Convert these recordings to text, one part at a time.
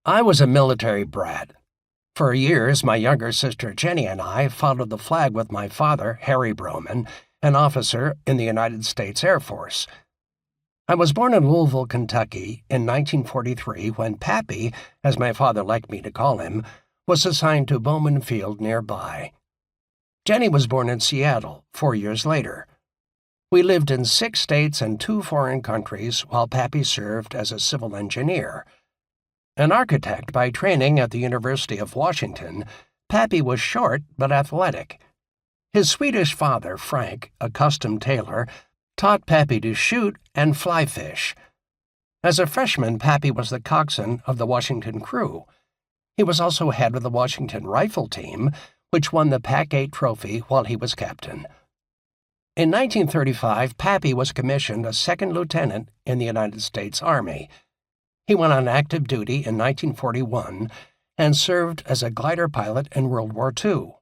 I was a military brat. For years, my younger sister Jenny and I followed the flag with my father, Harry Broman, an officer in the United States Air Force. I was born in Louisville, Kentucky in 1943 when Pappy, as my father liked me to call him, was assigned to Bowman Field nearby. Jenny was born in Seattle 4 years later. We lived in 6 states and 2 foreign countries while Pappy served as a civil engineer. An architect by training at the University of Washington, Pappy was short but athletic. His Swedish father, Frank, a custom tailor, taught Pappy to shoot and fly fish. As a freshman, Pappy was the coxswain of the Washington crew. He was also head of the Washington rifle team, which won the Pac-8 trophy while he was captain. In 1935, Pappy was commissioned a second lieutenant in the United States Army. He went on active duty in 1941 and served as a glider pilot in World War II.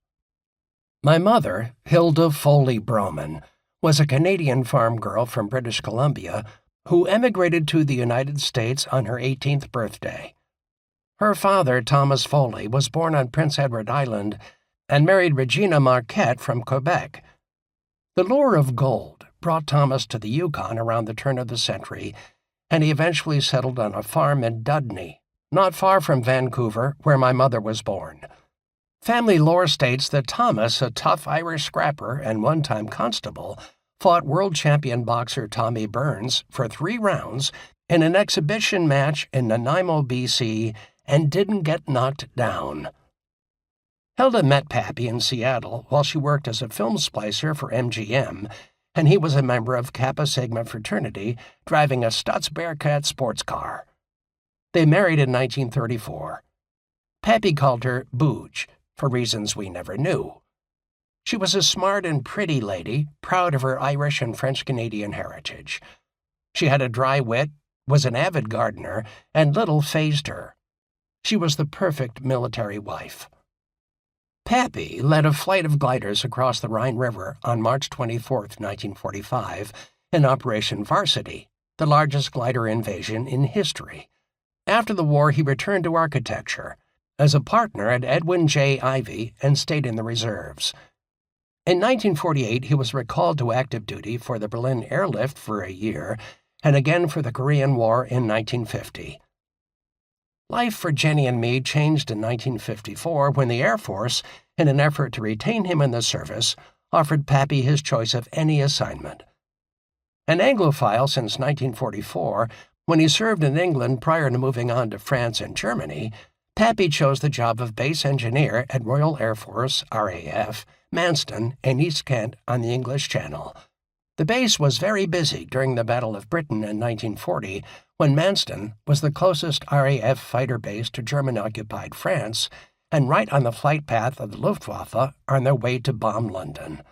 My mother, Hilda Foley Broman, was a Canadian farm girl from British Columbia who emigrated to the United States on her 18th birthday. Her father, Thomas Foley, was born on Prince Edward Island and married Regina Marquette from Quebec. The lure of gold brought Thomas to the Yukon around the turn of the century, and he eventually settled on a farm in Dudney, not far from Vancouver, where my mother was born. Family lore states that Thomas, a tough Irish scrapper and one-time constable, fought world champion boxer Tommy Burns for 3 rounds in an exhibition match in Nanaimo, BC, and didn't get knocked down. Hilda met Pappy in Seattle while she worked as a film splicer for MGM, and he was a member of Kappa Sigma fraternity, driving a Stutz Bearcat sports car. They married in 1934. Pappy called her Booge, for reasons we never knew. She was a smart and pretty lady, proud of her Irish and French-Canadian heritage. She had a dry wit, was an avid gardener, and little fazed her. She was the perfect military wife. Pappy led a flight of gliders across the Rhine River on March 24, 1945, in Operation Varsity, the largest glider invasion in history. After the war, he returned to architecture as a partner at Edwin J. Ivey and stayed in the reserves. In 1948, he was recalled to active duty for the Berlin Airlift for a year and again for the Korean War in 1950. Life for Jenny and me changed in 1954 when the Air Force, in an effort to retain him in the service, offered Pappy his choice of any assignment. An Anglophile since 1944, when he served in England prior to moving on to France and Germany, Pappy chose the job of base engineer at Royal Air Force, RAF, Manston in East Kent on the English Channel. The base was very busy during the Battle of Britain in 1940, when Manston was the closest RAF fighter base to German-occupied France and right on the flight path of the Luftwaffe on their way to bomb London.